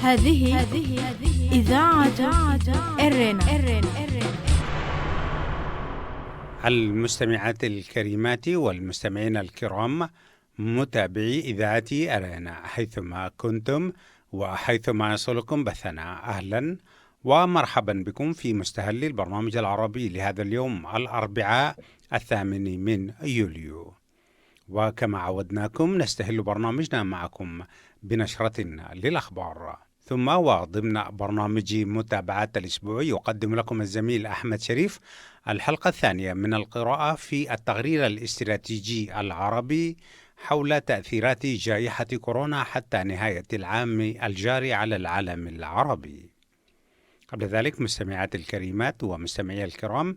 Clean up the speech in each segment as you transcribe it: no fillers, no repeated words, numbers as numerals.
هذه إذاعة إرنا. المستمعات الكريمات والمستمعين الكرام، متابعي إذاعة أرينا حيثما كنتم وحيثما يصلكم بثنا، أهلا ومرحبا بكم في مستهل البرنامج العربي لهذا اليوم الأربعاء 8 يوليو. وكما عودناكم نستهل برنامجنا معكم بنشرة للأخبار، ثم وضمن برنامج متابعات الأسبوع يقدم لكم الزميل أحمد شريف الحلقة الثانية من القراءة في التقرير الاستراتيجي العربي حول تأثيرات جائحة كورونا حتى نهاية العام الجاري على العالم العربي. قبل ذلك مستمعات الكريمات ومستمعي الكرام،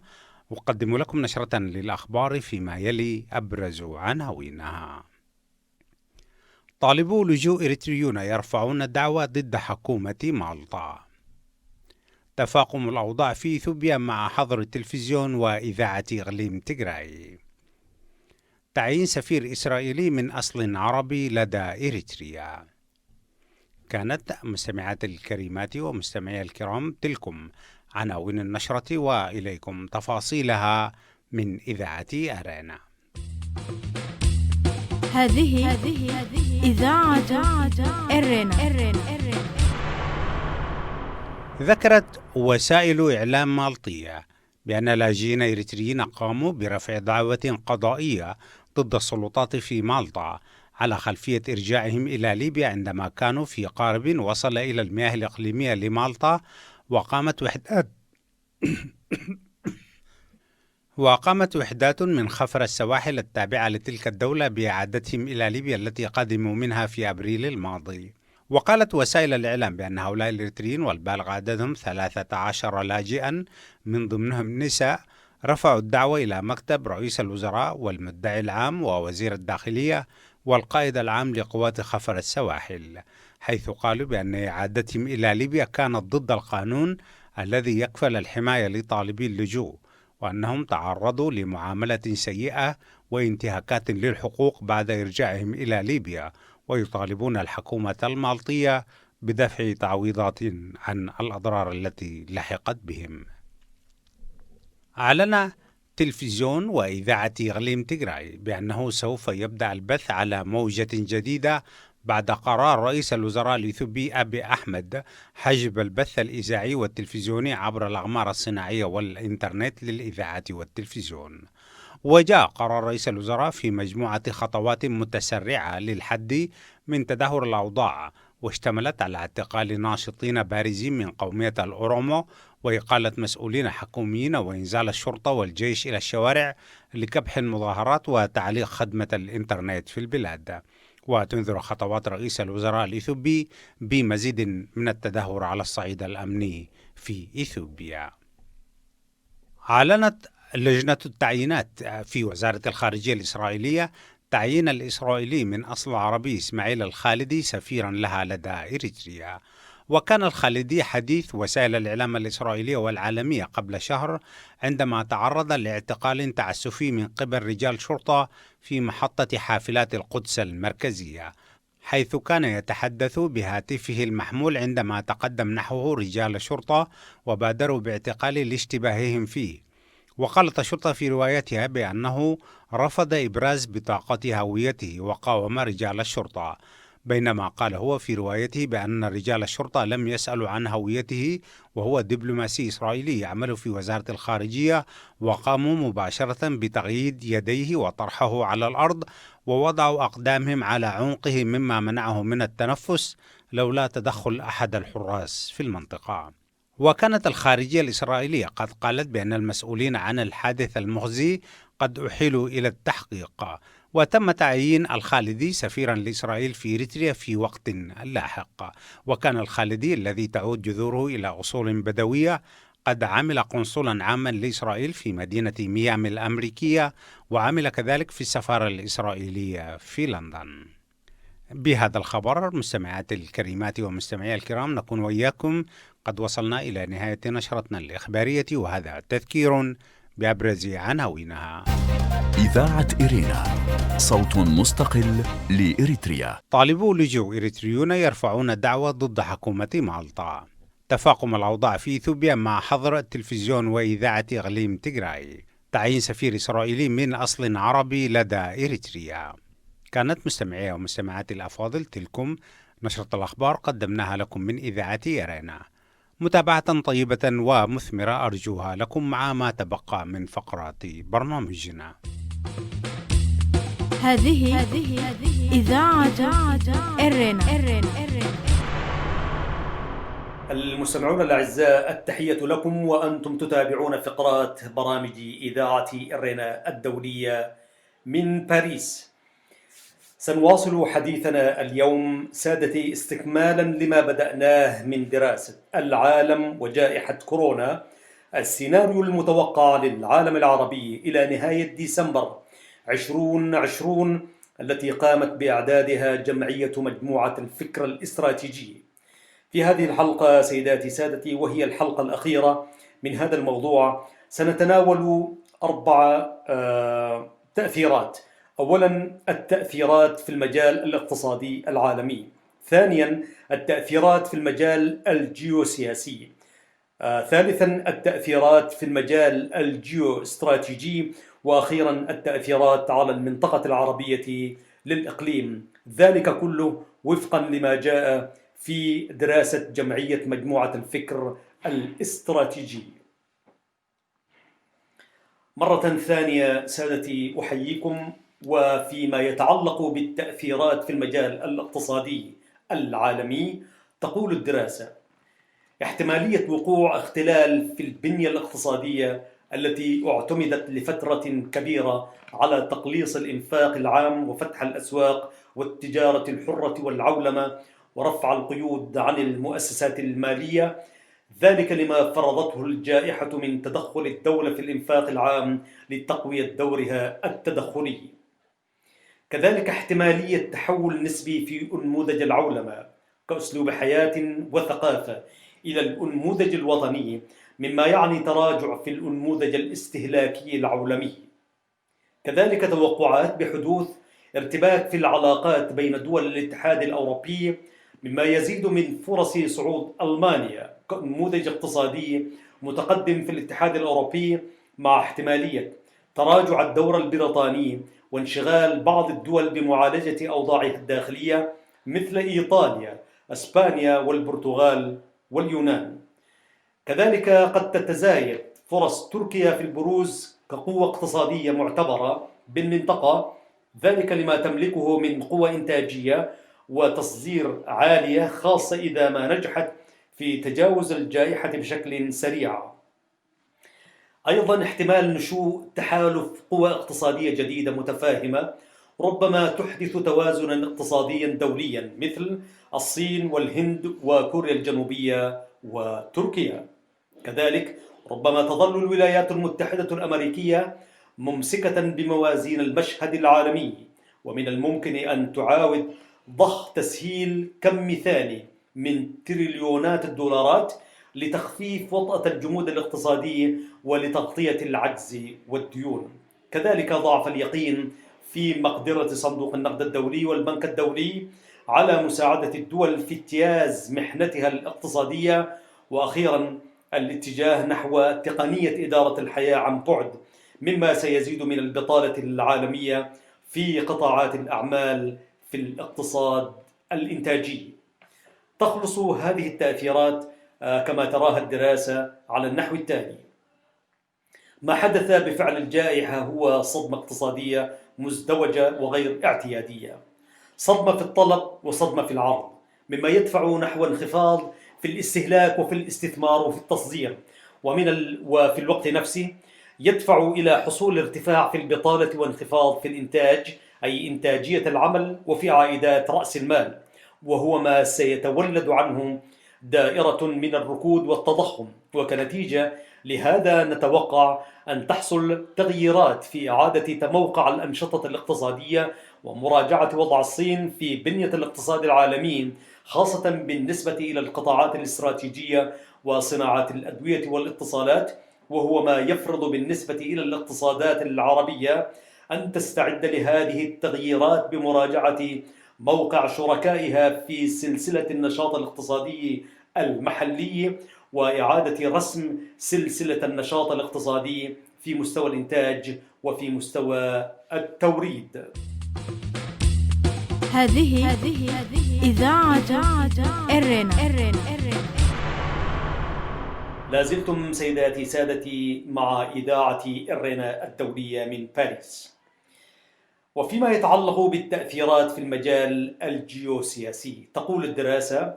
أقدم لكم نشرة للأخبار فيما يلي أبرز عناوينها. طالبو لجوء إريتريون يرفعون الدعوى ضد حكومة مالطا. تفاقم الأوضاع في إثيوبيا مع حظر التلفزيون وإذاعة إقليم تيغراي. تعيين سفير إسرائيلي من أصل عربي لدى إريتريا. كانت مستمعات الكريمات ومستمعي الكرام تلكم عناوين النشرة، وإليكم تفاصيلها من إذاعة أرينا. هذه إذاعة إرنا. ذكرت وسائل إعلام مالطية بأن لاجئين إريتريين قاموا برفع دعوة قضائية ضد السلطات في مالطا على خلفية إرجاعهم إلى ليبيا عندما كانوا في قارب وصل إلى المياه الإقليمية لمالطا، وقامت وحدات من خفر السواحل التابعة لتلك الدولة بإعادتهم إلى ليبيا التي قدموا منها في أبريل الماضي. وقالت وسائل الإعلام بأن هؤلاء الإريتريين والبالغ عددهم 13 لاجئا من ضمنهم نساء رفعوا الدعوة إلى مكتب رئيس الوزراء والمدعي العام ووزير الداخلية والقائد العام لقوات خفر السواحل، حيث قالوا بأن إعادتهم إلى ليبيا كانت ضد القانون الذي يكفل الحماية لطالبي اللجوء، وأنهم تعرضوا لمعاملة سيئة وانتهاكات للحقوق بعد إرجاعهم إلى ليبيا، ويطالبون الحكومة المالطية بدفع تعويضات عن الأضرار التي لحقت بهم. أعلن تلفزيون وإذاعة إقليم تيغراي بأنه سوف يبدأ البث على موجة جديدة بعد قرار رئيس الوزراء الإثيوبي أبي أحمد حجب البث الإذاعي والتلفزيوني عبر الأقمار الصناعية والإنترنت للإذاعة والتلفزيون. وجاء قرار رئيس الوزراء في مجموعة خطوات متسرعة للحد من تدهور الأوضاع، واشتملت على اعتقال ناشطين بارزين من قومية الأورومو وإقالة مسؤولين حكوميين وإنزال الشرطة والجيش إلى الشوارع لكبح المظاهرات وتعليق خدمة الإنترنت في البلاد. وتنذر خطوات رئيس الوزراء الإثيوبي بمزيد من التدهور على الصعيد الأمني في إثيوبيا. أعلنت لجنة التعيينات في وزارة الخارجية الإسرائيلية تعيين الإسرائيلي من أصل عربي إسماعيل الخالدي سفيرا لها لدى إريتريا. وكان الخالدي حديث وسائل الإعلام الإسرائيلية والعالمية قبل شهر عندما تعرض لاعتقال تعسفي من قبل رجال شرطة في محطة حافلات القدس المركزية، حيث كان يتحدث بهاتفه المحمول عندما تقدم نحوه رجال الشرطة وبادروا باعتقاله لاشتباههم فيه. وقالت الشرطة في روايتها بأنه رفض إبراز بطاقة هويته وقاوم رجال الشرطة، بينما قال هو في روايته بأن رجال الشرطة لم يسألوا عن هويته وهو دبلوماسي إسرائيلي يعمل في وزارة الخارجية، وقاموا مباشرة بتقييد يديه وطرحه على الأرض ووضعوا أقدامهم على عنقه مما منعه من التنفس لولا تدخل أحد الحراس في المنطقة. وكانت الخارجية الإسرائيلية قد قالت بأن المسؤولين عن الحادث المخزي قد أحيلوا إلى التحقيق، وتم تعيين الخالدي سفيرا لإسرائيل في إريتريا في وقت لاحق. وكان الخالدي الذي تعود جذوره إلى أصول بدوية قد عمل قنصلا عاما لإسرائيل في مدينة ميامي الأمريكية، وعمل كذلك في السفارة الإسرائيلية في لندن. بهذا الخبر مستمعات الكريمات ومستمعي الكرام، نكون وإياكم قد وصلنا إلى نهاية نشرتنا الإخبارية، وهذا تذكير بأبرز عناوينها. إذاعة إرينا، صوت مستقل لإريتريا. طالبو لجوء إريتريون يرفعون دعوى ضد حكومة مالطا. تفاقم الأوضاع في إثيوبيا مع حظر التلفزيون وإذاعة إقليم تيغراي. تعيين سفير إسرائيلي من أصل عربي لدى إريتريا. كانت مستمعي ومستمعاتي الأفاضل تلكم نشرة الأخبار قدمناها لكم من إذاعة إرينا. متابعة طيبة ومثمرة أرجوها لكم مع ما تبقى من فقرات برنامجنا. هذه إذاعة إرينا. المستمعون الأعزاء، التحية لكم وأنتم تتابعون فقرات برامج إذاعة إرينا الدولية من باريس. سنواصل حديثنا اليوم سادتي استكمالا لما بدأناه من دراسة العالم وجائحة كورونا، السيناريو المتوقع للعالم العربي إلى نهاية ديسمبر 2020 التي قامت بإعدادها جمعية مجموعة الفكر الاستراتيجي. في هذه الحلقة سيداتي سادتي، وهي الحلقة الأخيرة من هذا الموضوع، سنتناول 4 تأثيرات. أولا، التأثيرات في المجال الاقتصادي العالمي. ثانيا، التأثيرات في المجال الجيوسياسي. ثالثا، التأثيرات في المجال الجيوستراتيجي. وأخيرا، التأثيرات على المنطقة العربية للإقليم. ذلك كله وفقا لما جاء في دراسة جمعية مجموعة الفكر الاستراتيجي. مرة ثانية سادتي أحييكم. وفيما يتعلق بالتأثيرات في المجال الاقتصادي العالمي، تقول الدراسة: احتمالية وقوع اختلال في البنية الاقتصادية التي اعتمدت لفترة كبيرة على تقليص الإنفاق العام وفتح الأسواق والتجارة الحرة والعولمة ورفع القيود عن المؤسسات المالية، ذلك لما فرضته الجائحة من تدخل الدولة في الإنفاق العام لتقوية دورها التدخلي. كذلك احتمالية تحول نسبي في أنموذج العولمة كأسلوب حياة وثقافة إلى الأنموذج الوطني، مما يعني تراجع في الأنموذج الاستهلاكي العولمي. كذلك توقعات بحدوث ارتباك في العلاقات بين دول الاتحاد الأوروبي، مما يزيد من فرص صعود ألمانيا كنموذج اقتصادي متقدم في الاتحاد الأوروبي، مع احتمالية تراجع الدور البريطاني وانشغال بعض الدول بمعالجة أوضاعها الداخلية مثل إيطاليا، إسبانيا والبرتغال واليونان. كذلك قد تتزايد فرص تركيا في البروز كقوة اقتصادية معتبرة بالمنطقة، ذلك لما تملكه من قوة إنتاجية وتصدير عالية، خاصة إذا ما نجحت في تجاوز الجائحة بشكل سريع. أيضا احتمال نشوء تحالف قوى اقتصادية جديدة متفاهمة ربما تحدث توازنا اقتصاديا دوليا مثل الصين والهند وكوريا الجنوبية وتركيا. كذلك ربما تظل الولايات المتحدة الأمريكية ممسكة بموازين المشهد العالمي، ومن الممكن أن تعاود ضخ تسهيل كم مثالي من تريليونات الدولارات لتخفيف وطأة الجمود الاقتصادي ولتغطية العجز والديون. كذلك ضعف اليقين في مقدرة صندوق النقد الدولي والبنك الدولي على مساعدة الدول في اجتياز محنتها الاقتصادية. وأخيرا الاتجاه نحو تقنية إدارة الحياة عن بعد، مما سيزيد من البطالة العالمية في قطاعات الأعمال في الاقتصاد الإنتاجي. تخلص هذه التأثيرات كما تراها الدراسة على النحو التالي: ما حدث بفعل الجائحة هو صدمة اقتصادية مزدوجة وغير اعتيادية، صدمة في الطلب وصدمة في العرض، مما يدفع نحو انخفاض في الاستهلاك وفي الاستثمار وفي التصدير، وفي الوقت نفسه يدفع إلى حصول ارتفاع في البطالة وانخفاض في الإنتاج، أي إنتاجية العمل، وفي عائدات رأس المال، وهو ما سيتولد عنه دائرة من الركود والتضخم. وكنتيجة لهذا نتوقع أن تحصل تغييرات في إعادة تموقع الأنشطة الاقتصادية ومراجعة وضع الصين في بنية الاقتصاد العالمي، خاصة بالنسبة إلى القطاعات الاستراتيجية وصناعات الأدوية والاتصالات، وهو ما يفرض بالنسبة إلى الاقتصادات العربية أن تستعد لهذه التغييرات بمراجعة موقع شركائها في سلسلة النشاط الاقتصادي المحلي، وإعادة رسم سلسلة النشاط الاقتصادي في مستوى الإنتاج وفي مستوى التوريد. هذه إذاعة إرنا. لازلتم سيداتي سادتي مع إذاعة إرنا الدولية من باريس. وفيما يتعلق بالتأثيرات في المجال الجيوسياسي، تقول الدراسة: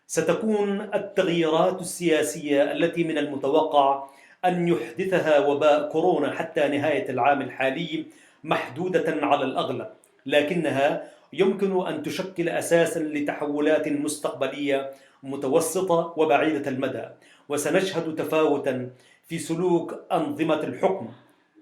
ستكون التغييرات السياسية التي من المتوقع أن يحدثها وباء كورونا حتى نهاية العام الحالي محدودة على الأغلب، لكنها يمكن أن تشكل أساساً لتحولات مستقبلية متوسطة وبعيدة المدى. وسنشهد تفاوتاً في سلوك أنظمة الحكم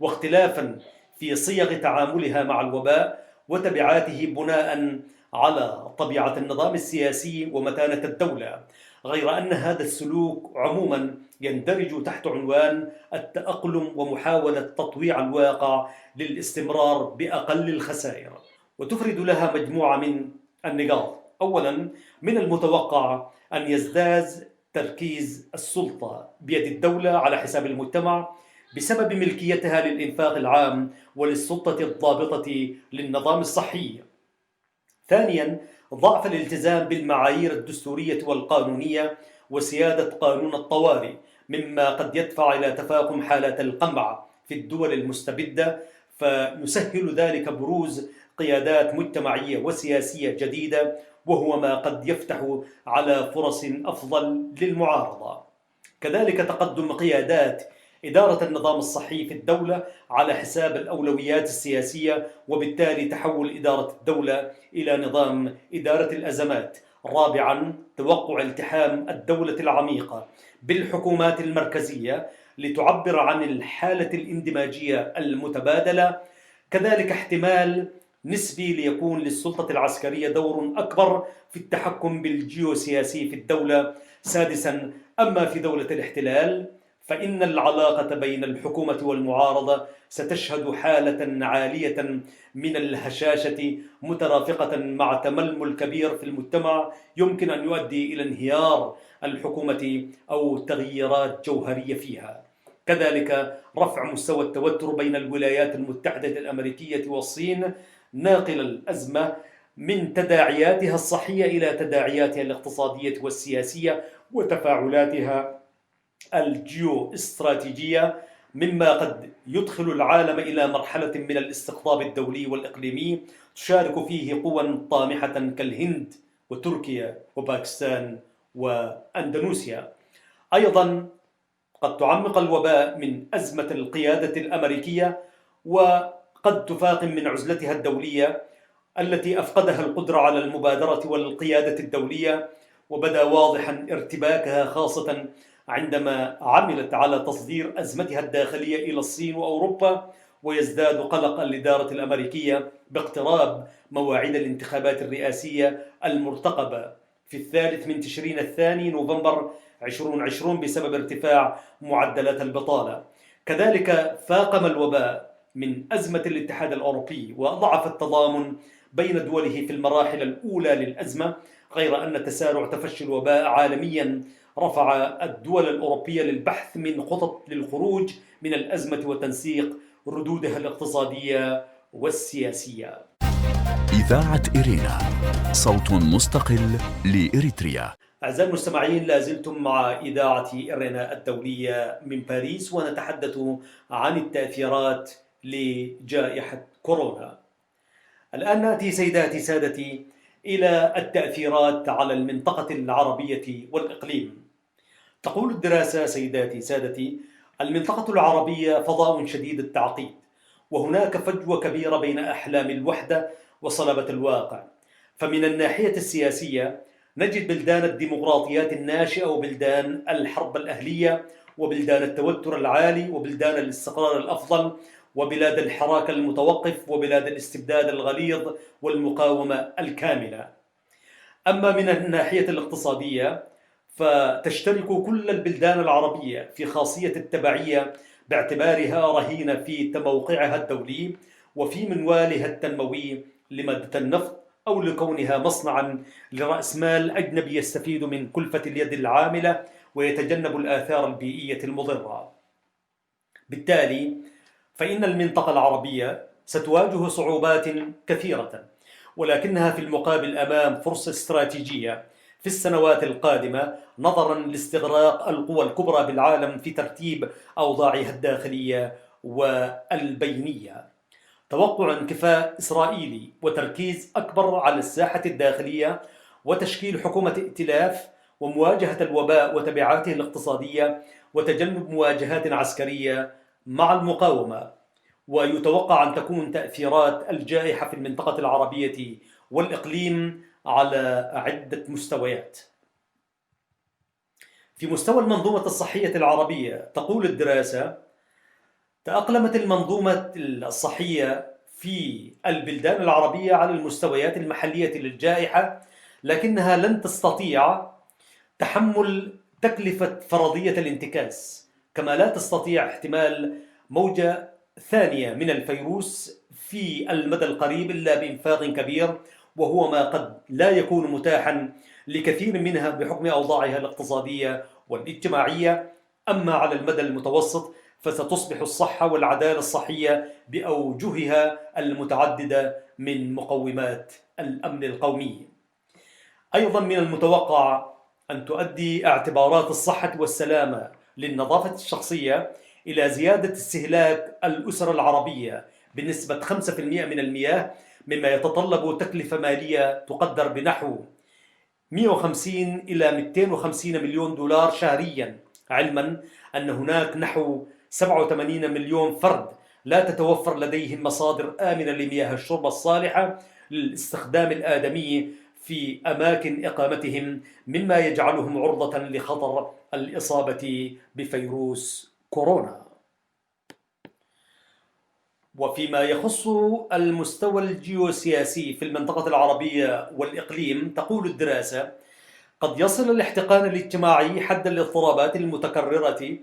واختلافاً في صيغ تعاملها مع الوباء وتبعاته بناء على طبيعة النظام السياسي ومتانة الدولة، غير أن هذا السلوك عموما يندرج تحت عنوان التأقلم ومحاولة تطويع الواقع للاستمرار بأقل الخسائر، وتفرد لها مجموعة من النقاط. أولا، من المتوقع أن يزداد تركيز السلطة بيد الدولة على حساب المجتمع بسبب ملكيتها للإنفاق العام وللسلطة الضابطة للنظام الصحي. ثانياً، ضعف الالتزام بالمعايير الدستورية والقانونية وسيادة قانون الطوارئ، مما قد يدفع إلى تفاقم حالات القمع في الدول المستبدة، فيسهل ذلك بروز قيادات مجتمعية وسياسية جديدة، وهو ما قد يفتح على فرص أفضل للمعارضة. كذلك تقدم قيادات إدارة النظام الصحي في الدولة على حساب الأولويات السياسية، وبالتالي تحول إدارة الدولة إلى نظام إدارة الأزمات. رابعاً، توقع التحام الدولة العميقة بالحكومات المركزية لتعبر عن الحالة الاندماجية المتبادلة. كذلك احتمال نسبي ليكون للسلطة العسكرية دور أكبر في التحكم بالجيوسياسي في الدولة. سادساً، أما في دولة الاحتلال فإن العلاقة بين الحكومة والمعارضة ستشهد حالة عالية من الهشاشة مترافقة مع تململ كبير في المجتمع يمكن أن يؤدي إلى انهيار الحكومة أو تغييرات جوهرية فيها. كذلك رفع مستوى التوتر بين الولايات المتحدة الأمريكية والصين، ناقل الأزمة من تداعياتها الصحية إلى تداعياتها الاقتصادية والسياسية وتفاعلاتها الجيو استراتيجية، مما قد يدخل العالم إلى مرحلة من الاستقطاب الدولي والإقليمي تشارك فيه قوى طامحة كالهند وتركيا وباكستان وأندونيسيا. أيضا قد تعمق الوباء من أزمة القيادة الأمريكية، وقد تفاقم من عزلتها الدولية التي أفقدها القدرة على المبادرة والقيادة الدولية، وبدا واضحا ارتباكها خاصة عندما عملت على تصدير أزمتها الداخلية إلى الصين وأوروبا. ويزداد قلق الإدارة الأمريكية باقتراب مواعيد الانتخابات الرئاسية المرتقبة في 3 تشرين الثاني نوفمبر 2020 بسبب ارتفاع معدلات البطالة. كذلك فاقم الوباء من أزمة الاتحاد الأوروبي وضعف التضامن بين دوله في المراحل الأولى للأزمة، غير أن تسارع تفشي الوباء عالميا رفع الدول الأوروبية للبحث من خطط للخروج من الأزمة وتنسيق ردودها الاقتصادية والسياسية. إذاعة إرينا، صوت مستقل لإريتريا. أعزائي المستمعين، لازلتم مع إذاعة إرينا الدولية من باريس، ونتحدث عن التأثيرات لجائحة كورونا. الآن نأتي سيداتي سادتي إلى التأثيرات على المنطقة العربية والإقليم. تقول الدراسة سيداتي سادتي: المنطقة العربية فضاء شديد التعقيد، وهناك فجوة كبيرة بين أحلام الوحدة وصلابة الواقع. فمن الناحية السياسية نجد بلدان الديمقراطيات الناشئة وبلدان الحرب الأهلية وبلدان التوتر العالي وبلدان الاستقرار الأفضل وبلاد الحراك المتوقف وبلاد الاستبداد الغليظ والمقاومة الكاملة. أما من الناحية الاقتصادية فتشترك كل البلدان العربية في خاصية التبعية باعتبارها رهينة في موقعها الدولي وفي منوالها التنموي لمادة النفط، أو لكونها مصنعا لرأس مال أجنبي يستفيد من كلفة اليد العاملة ويتجنب الآثار البيئية المضرة. بالتالي فإن المنطقة العربية ستواجه صعوبات كثيرة، ولكنها في المقابل أمام فرصة استراتيجية في السنوات القادمة نظرا لاستغراق القوى الكبرى بالعالم في ترتيب أوضاعها الداخلية والبينية. توقع انكفاء إسرائيلي وتركيز أكبر على الساحة الداخلية وتشكيل حكومة ائتلاف ومواجهة الوباء وتبعاته الاقتصادية وتجنب مواجهات عسكرية مع المقاومة. ويتوقع أن تكون تأثيرات الجائحة في المنطقة العربية والإقليم على عدة مستويات. في مستوى المنظومة الصحية العربية، تقول الدراسة: تأقلمت المنظومة الصحية في البلدان العربية على المستويات المحلية للجائحة، لكنها لن تستطيع تحمل تكلفة فرضية الانتكاس، كما لا تستطيع احتمال موجة ثانية من الفيروس في المدى القريب إلا بإنفاق كبير، وهو ما قد لا يكون متاحا لكثير منها بحكم أوضاعها الاقتصادية والاجتماعية. أما على المدى المتوسط فستصبح الصحة والعدالة الصحية بأوجهها المتعددة من مقومات الأمن القومي. أيضا من المتوقع أن تؤدي اعتبارات الصحة والسلامة للنظافة الشخصية إلى زيادة استهلاك الأسر العربية بنسبة 5% من المياه، مما يتطلب تكلفة مالية تقدر بنحو 150 إلى 250 مليون دولار شهريا، علما أن هناك نحو 87 مليون فرد لا تتوفر لديهم مصادر آمنة لمياه الشرب الصالحة للاستخدام الآدمي في أماكن إقامتهم، مما يجعلهم عرضة لخطر الإصابة بفيروس كورونا. وفيما يخص المستوى الجيوسياسي في المنطقة العربية والإقليم، تقول الدراسة: قد يصل الاحتقان الاجتماعي حد الاضطرابات المتكررة،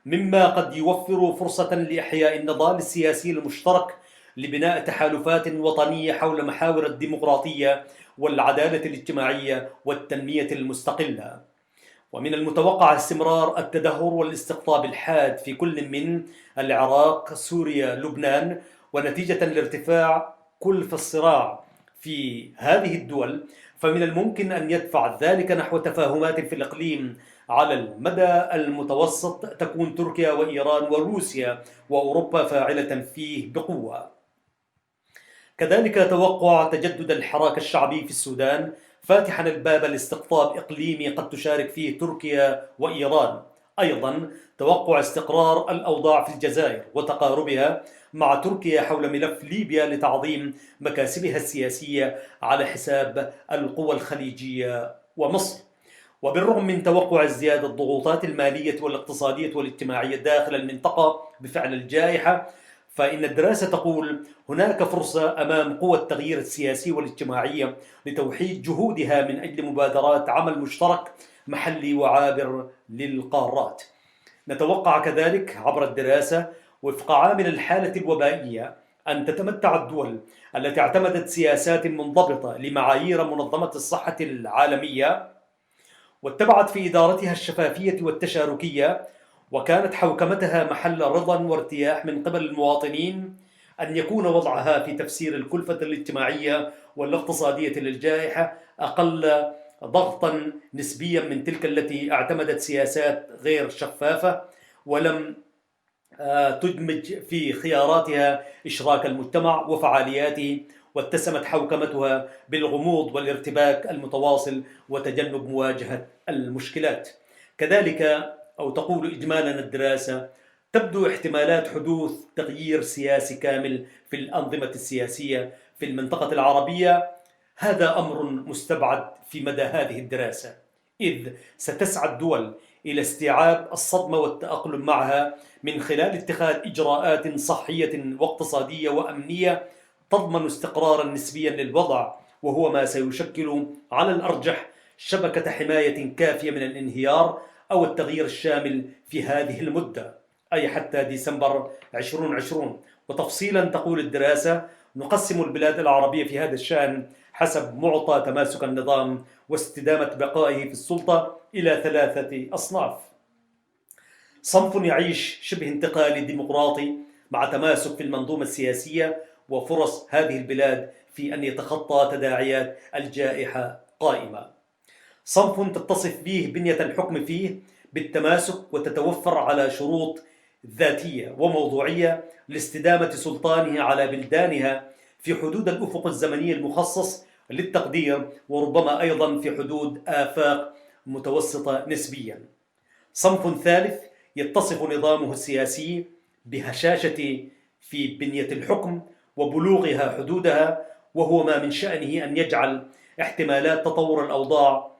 مما قد يوفر فرصة لإحياء النضال السياسي المشترك لبناء تحالفات وطنية حول محاور الديمقراطية والعدالة الاجتماعية والتنمية المستقلة. ومن المتوقع استمرار التدهور والاستقطاب الحاد في كل من العراق، سوريا، لبنان، ونتيجة لارتفاع كلف الصراع في هذه الدول فمن الممكن أن يدفع ذلك نحو تفاهمات في الإقليم على المدى المتوسط تكون تركيا وإيران وروسيا وأوروبا فاعلة فيه بقوة. كذلك توقع تجدد الحراك الشعبي في السودان فاتحا الباب لاستقطاب إقليمي قد تشارك فيه تركيا وإيران. أيضا توقع استقرار الأوضاع في الجزائر وتقاربها مع تركيا حول ملف ليبيا لتعظيم مكاسبها السياسية على حساب القوى الخليجية ومصر. وبالرغم من توقع ازدياد الضغوطات المالية والاقتصادية والاجتماعية داخل المنطقة بفعل الجائحة، فإن الدراسة تقول هناك فرصة أمام قوى التغيير السياسي والاجتماعي لتوحيد جهودها من أجل مبادرات عمل مشترك محلي وعابر للقارات. نتوقع كذلك عبر الدراسة وفق عامل الحالة الوبائية أن تتمتع الدول التي اعتمدت سياسات منضبطة لمعايير منظمة الصحة العالمية واتبعت في إدارتها الشفافية والتشاركية وكانت حوكمتها محل رضا وارتياح من قبل المواطنين، أن يكون وضعها في تفسير الكلفة الاجتماعية والاقتصادية للجائحة أقل ضغطا نسبيا من تلك التي اعتمدت سياسات غير شفافة ولم تدمج في خياراتها إشراك المجتمع وفعالياته، واتسمت حوكمتها بالغموض والارتباك المتواصل وتجنب مواجهة المشكلات. كذلك أو تقول إجمالا الدراسة تبدو احتمالات حدوث تغيير سياسي كامل في الأنظمة السياسية في المنطقة العربية. هذا أمر مستبعد في مدى هذه الدراسة، إذ ستسعى الدول إلى استيعاب الصدمة والتأقلم معها من خلال اتخاذ إجراءات صحية واقتصادية وأمنية تضمن استقرارا نسبيا للوضع، وهو ما سيشكل على الأرجح شبكة حماية كافية من الانهيار أو التغيير الشامل في هذه المدة، أي حتى ديسمبر 2020. وتفصيلا تقول الدراسة: نقسم البلاد العربية في هذا الشأن حسب معطى تماسك النظام واستدامة بقائه في السلطة إلى 3 أصناف. صنف يعيش شبه انتقالي ديمقراطي مع تماسك في المنظومة السياسية وفرص هذه البلاد في أن يتخطى تداعيات الجائحة قائمة. صنف تتصف به بنية الحكم فيه بالتماسك وتتوفر على شروط ذاتية وموضوعية لاستدامة سلطانه على بلدانها في حدود الأفق الزمني المخصص للتقدير، وربما أيضا في حدود آفاق متوسطة نسبيا. صنف ثالث يتصف نظامه السياسي بهشاشة في بنية الحكم وبلوغها حدودها، وهو ما من شأنه أن يجعل احتمالات تطور الأوضاع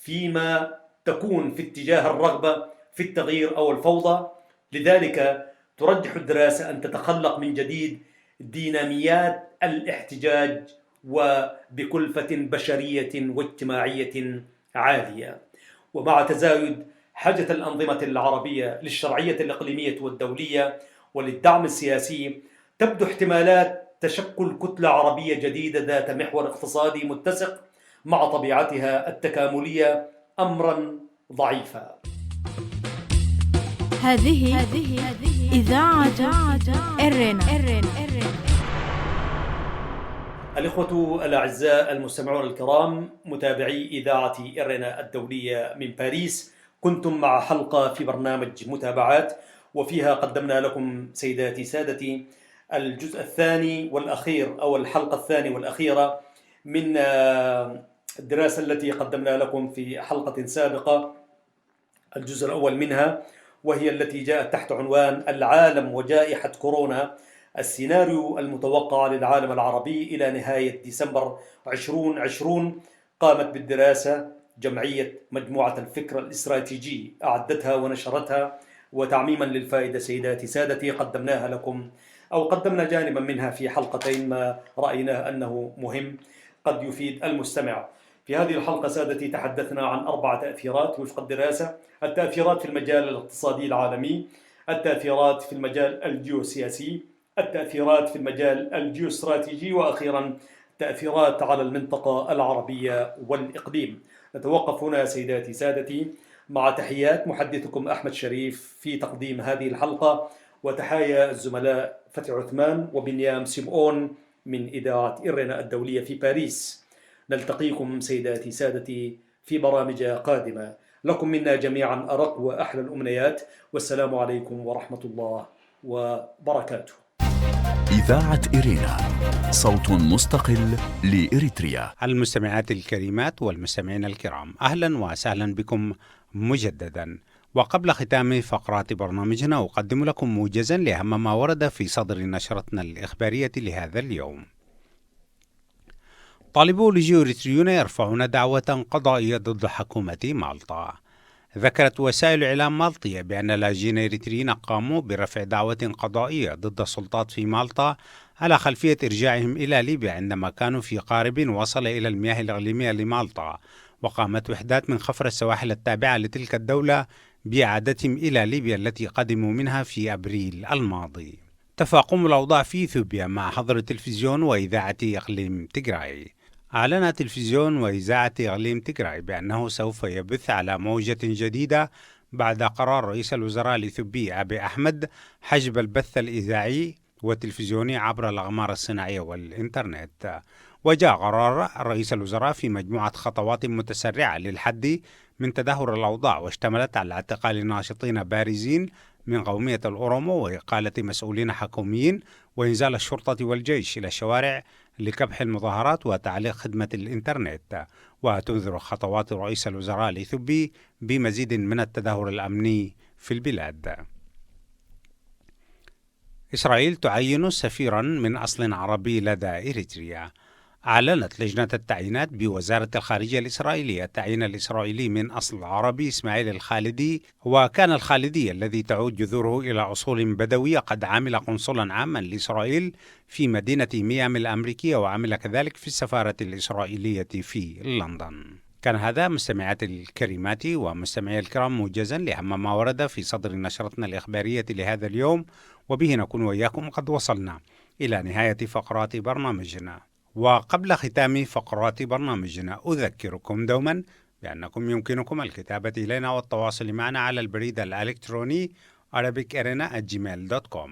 فيما تكون في اتجاه الرغبة في التغيير أو الفوضى. لذلك ترجح الدراسة أن تتخلق من جديد ديناميات الاحتجاج وبكلفة بشرية واجتماعية عالية. ومع تزايد حاجة الأنظمة العربية للشرعية الإقليمية والدولية وللدعم السياسي، تبدو احتمالات تشكل كتلة عربية جديدة ذات محور اقتصادي متسق مع طبيعتها التكاملية أمرا ضعيفا. هذه إذاعة إرنا. الإخوة الأعزاء المستمعون الكرام، متابعي إذاعة إرنا الدولية من باريس، كنتم مع حلقة في برنامج متابعات، وفيها قدمنا لكم سيداتي سادتي الجزء الثاني والأخير أو الحلقة الثانية والأخيرة من الدراسة التي قدمنا لكم في حلقة سابقة، الجزء الأول منها، وهي التي جاءت تحت عنوان العالم وجائحة كورونا، السيناريو المتوقع للعالم العربي إلى نهاية ديسمبر 2020. قامت بالدراسة جمعية مجموعة الفكر الاستراتيجي، أعدتها ونشرتها، وتعميما للفائدة سيداتي سادتي قدمناها لكم أو قدمنا جانبا منها في حلقتين ما رأيناه أنه مهم قد يفيد المستمع. في هذه الحلقة سادتي تحدثنا عن 4 تأثيرات وفق الدراسة: التأثيرات في المجال الاقتصادي العالمي، التأثيرات في المجال الجيوسياسي، التأثيرات في المجال الجيوستراتيجي، وأخيرا التأثيرات على المنطقة العربية والإقليم. نتوقف هنا سيداتي سادتي، مع تحيات محدثكم أحمد شريف في تقديم هذه الحلقة، وتحايا الزملاء فتحي عثمان وبنيام سيمؤون من إذاعة إرنا الدولية في باريس. نلتقيكم سيداتي سادتي في برامج قادمة. لكم منا جميعا أرق وأحلى الأمنيات، والسلام عليكم ورحمة الله وبركاته. إذاعة إرنا، صوت مستقل لإريتريا. المستمعات الكريمات والمستمعين الكرام، أهلا وسهلا بكم مجددا. وقبل ختام فقرات برنامجنا أقدم لكم موجزا لأهم ما ورد في صدر نشرتنا الإخبارية لهذا اليوم. طالبو لجوء إريتريون يرفعون دعوة قضائية ضد حكومة مالطا. ذكرت وسائل إعلام مالطية بأن لاجئين إريتريين قاموا برفع دعوة قضائية ضد السلطات في مالطا على خلفية إرجاعهم إلى ليبيا عندما كانوا في قارب وصل إلى المياه الإقليمية لمالطا. وقامت وحدات من خفر السواحل التابعة لتلك الدولة بإعادتهم إلى ليبيا التي قدموا منها في أبريل الماضي. تفاقم الأوضاع في إثيوبيا مع حظر التلفزيون وإذاعة إقليم تيغراي. أعلن تلفزيون وإذاعة إقليم تيغراي بأنه سوف يبث على موجة جديدة بعد قرار رئيس الوزراء الإثيوبي أبي أحمد حجب البث الإذاعي والتلفزيوني عبر الأقمار الصناعية والإنترنت. وجاء قرار رئيس الوزراء في مجموعة خطوات متسرعة للحد من تدهور الأوضاع، واشتملت على اعتقال ناشطين بارزين من قومية الأورومو وإقالة مسؤولين حكوميين وإنزال الشرطة والجيش إلى الشوارع لكبح المظاهرات وتعليق خدمة الإنترنت. وتنذر خطوات رئيس الوزراء الإثيوبي بمزيد من التدهور الأمني في البلاد. إسرائيل تعين سفيرا من أصل عربي لدى إريتريا. أعلنت لجنة التعيينات بوزارة الخارجية الإسرائيلية التعيين الإسرائيلي من أصل عربي إسماعيل الخالدي. وكان الخالدي الذي تعود جذوره إلى أصول بدوية قد عمل قنصلا عاما لإسرائيل في مدينة ميامي الأمريكية، وعمل كذلك في السفارة الإسرائيلية في لندن. كان هذا مستمعاتي الكريمات ومستمعي الكرام موجزا لأهم ما ورد في صدر نشرتنا الإخبارية لهذا اليوم، وبه نكون وإياكم قد وصلنا إلى نهاية فقرات برنامجنا. وقبل ختام فقرات برنامجنا أذكركم دوما بأنكم يمكنكم الكتابة إلينا والتواصل معنا على البريد الإلكتروني arabicirena@gmail.com.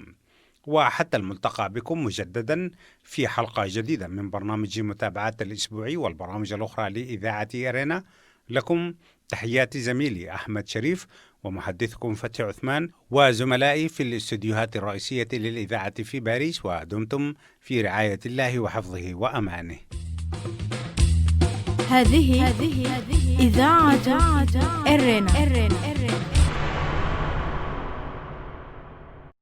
وحتى الملتقى بكم مجددا في حلقة جديدة من برنامج متابعات الأسبوعي والبرامج الأخرى لإذاعة إيرينا. لكم تحيات زميلي أحمد شريف ومحدثكم فتحي عثمان وزملائي في الاستديوهات الرئيسية للإذاعة في باريس، ودمتم في رعاية الله وحفظه وأمانه. هذه إذاعة إيرينا.